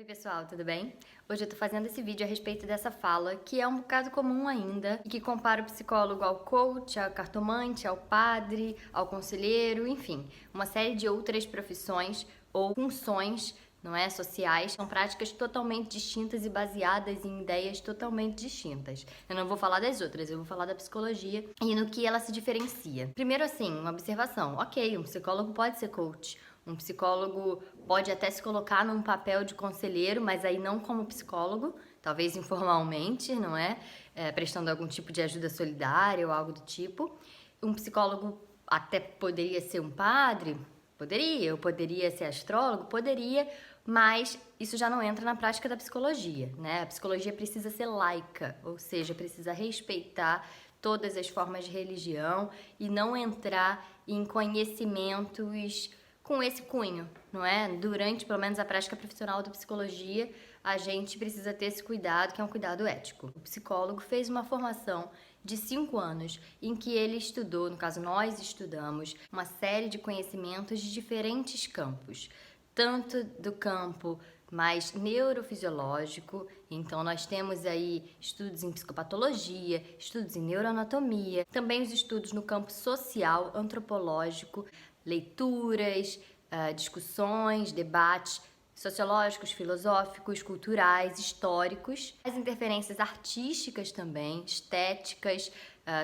Oi pessoal, tudo bem? Hoje eu tô fazendo esse vídeo a respeito dessa fala, que é um bocado comum ainda, e que compara o psicólogo ao coach, ao cartomante, ao padre, ao conselheiro, enfim, uma série de outras profissões ou funções, não é, sociais, são práticas totalmente distintas e baseadas em ideias totalmente distintas. Eu não vou falar das outras, eu vou falar da psicologia e no que ela se diferencia. Primeiro assim, uma observação, ok, um psicólogo pode ser coach, um psicólogo pode até se colocar num papel de conselheiro, mas aí não como psicólogo, talvez informalmente, não é? Prestando algum tipo de ajuda solidária ou algo do tipo. Um psicólogo até poderia ser um padre, poderia, eu poderia ser astrólogo, poderia, mas isso já não entra na prática da psicologia, né? A psicologia precisa ser laica, ou seja, precisa respeitar todas as formas de religião e não entrar em conhecimentos com esse cunho, não é? Durante, pelo menos, a prática profissional da psicologia, a gente precisa ter esse cuidado, que é um cuidado ético. O psicólogo fez uma formação de 5 anos, em que ele estudou, no caso nós estudamos, uma série de conhecimentos de diferentes campos, tanto do campo mais neurofisiológico, então nós temos aí estudos em psicopatologia, estudos em neuroanatomia, também os estudos no campo social, antropológico, leituras, discussões, debates sociológicos, filosóficos, culturais, históricos, as interferências artísticas também, estéticas,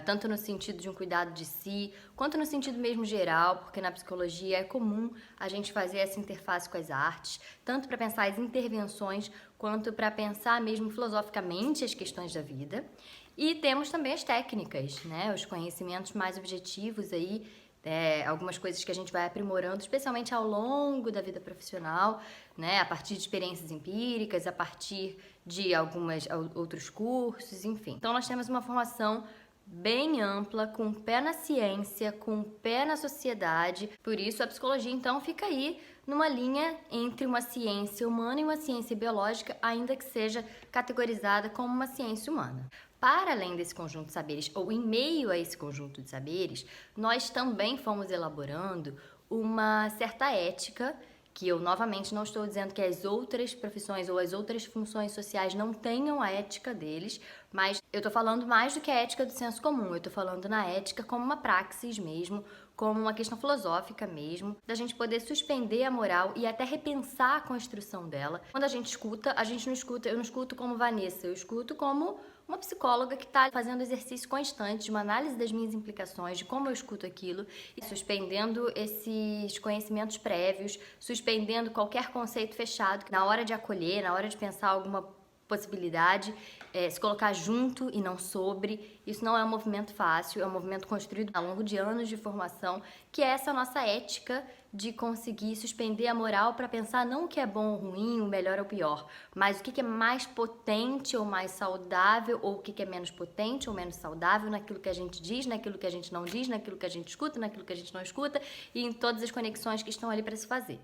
tanto no sentido de um cuidado de si, quanto no sentido mesmo geral, porque na psicologia é comum a gente fazer essa interface com as artes, tanto para pensar as intervenções, quanto para pensar mesmo filosoficamente as questões da vida. E temos também as técnicas, né? Os conhecimentos mais objetivos aí, algumas coisas que a gente vai aprimorando, especialmente ao longo da vida profissional, né? A partir de experiências empíricas, a partir de outros cursos, enfim. Então nós temos uma formação bem ampla, com o pé na ciência, com o pé na sociedade. Por isso a psicologia então fica aí numa linha entre uma ciência humana e uma ciência biológica, ainda que seja categorizada como uma ciência humana. Para além desse conjunto de saberes, ou em meio a esse conjunto de saberes, nós também fomos elaborando uma certa ética, que eu novamente não estou dizendo que as outras profissões ou as outras funções sociais não tenham a ética deles, mas eu estou falando mais do que a ética do senso comum, eu estou falando na ética como uma praxis mesmo, como uma questão filosófica mesmo, da gente poder suspender a moral e até repensar a construção dela. Quando a gente não escuta, eu não escuto como Vanessa, eu escuto como uma psicóloga que está fazendo exercício constante de uma análise das minhas implicações, de como eu escuto aquilo, e suspendendo esses conhecimentos prévios, suspendendo qualquer conceito fechado, que na hora de acolher, na hora de pensar alguma possibilidade, se colocar junto e não sobre. Isso não é um movimento fácil, é um movimento construído ao longo de anos de formação, que é essa nossa ética de conseguir suspender a moral para pensar não o que é bom ou ruim, o melhor ou o pior, mas o que é mais potente ou mais saudável, ou o que é menos potente ou menos saudável naquilo que a gente diz, naquilo que a gente não diz, naquilo que a gente escuta, naquilo que a gente não escuta e em todas as conexões que estão ali para se fazer.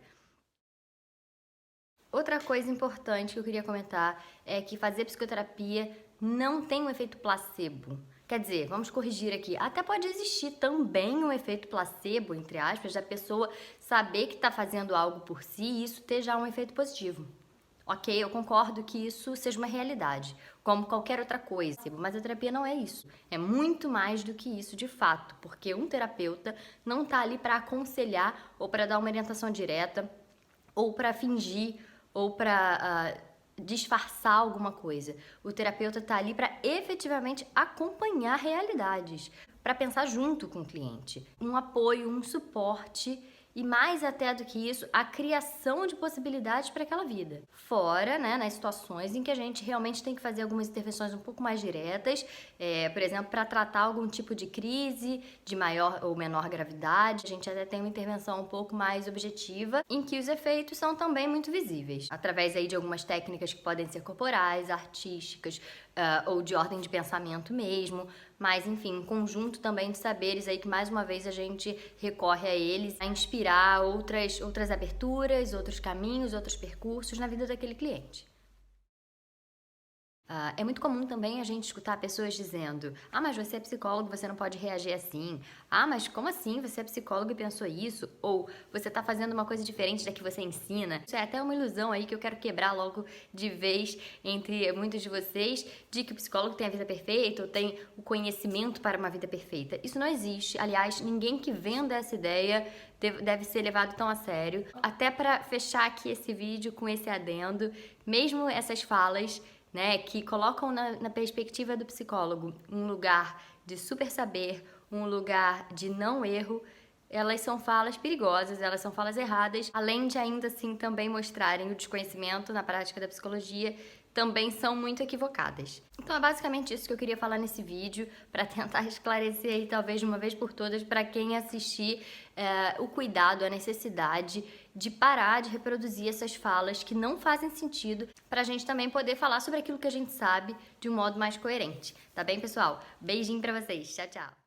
Outra coisa importante que eu queria comentar é que fazer psicoterapia não tem um efeito placebo. Quer dizer, vamos corrigir aqui, até pode existir também um efeito placebo, entre aspas, da pessoa saber que está fazendo algo por si e isso ter já um efeito positivo. Ok, eu concordo que isso seja uma realidade, como qualquer outra coisa, mas a terapia não é isso. É muito mais do que isso de fato, porque um terapeuta não está ali para aconselhar ou para dar uma orientação direta ou para fingir ou para disfarçar alguma coisa. O terapeuta está ali para efetivamente acompanhar realidades, para pensar junto com o cliente. Um apoio, um suporte e mais até do que isso, a criação de possibilidades para aquela vida. Fora, né, nas situações em que a gente realmente tem que fazer algumas intervenções um pouco mais diretas, por exemplo, para tratar algum tipo de crise de maior ou menor gravidade, a gente até tem uma intervenção um pouco mais objetiva, em que os efeitos são também muito visíveis, através aí de algumas técnicas que podem ser corporais, artísticas, ou de ordem de pensamento mesmo, mas enfim, um conjunto também de saberes aí que mais uma vez a gente recorre a eles a inspirar outras aberturas, outros caminhos, outros percursos na vida daquele cliente. É muito comum também a gente escutar pessoas dizendo: ah, mas você é psicólogo, você não pode reagir assim. Ah, mas como assim você é psicólogo e pensou isso? Ou você tá fazendo uma coisa diferente da que você ensina. Isso é até uma ilusão aí que eu quero quebrar logo de vez entre muitos de vocês, de que o psicólogo tem a vida perfeita ou tem o conhecimento para uma vida perfeita. Isso não existe. Aliás, ninguém que venda essa ideia deve ser levado tão a sério. Até para fechar aqui esse vídeo com esse adendo, mesmo essas falas, né, que colocam na perspectiva do psicólogo um lugar de super saber, um lugar de não erro, elas são falas perigosas, elas são falas erradas, além de ainda assim também mostrarem o desconhecimento na prática da psicologia, também são muito equivocadas. Então é basicamente isso que eu queria falar nesse vídeo, para tentar esclarecer aí talvez de uma vez por todas para quem assistir o cuidado, a necessidade de parar de reproduzir essas falas que não fazem sentido, para a gente também poder falar sobre aquilo que a gente sabe de um modo mais coerente. Tá bem, pessoal? Beijinho para vocês. Tchau, tchau.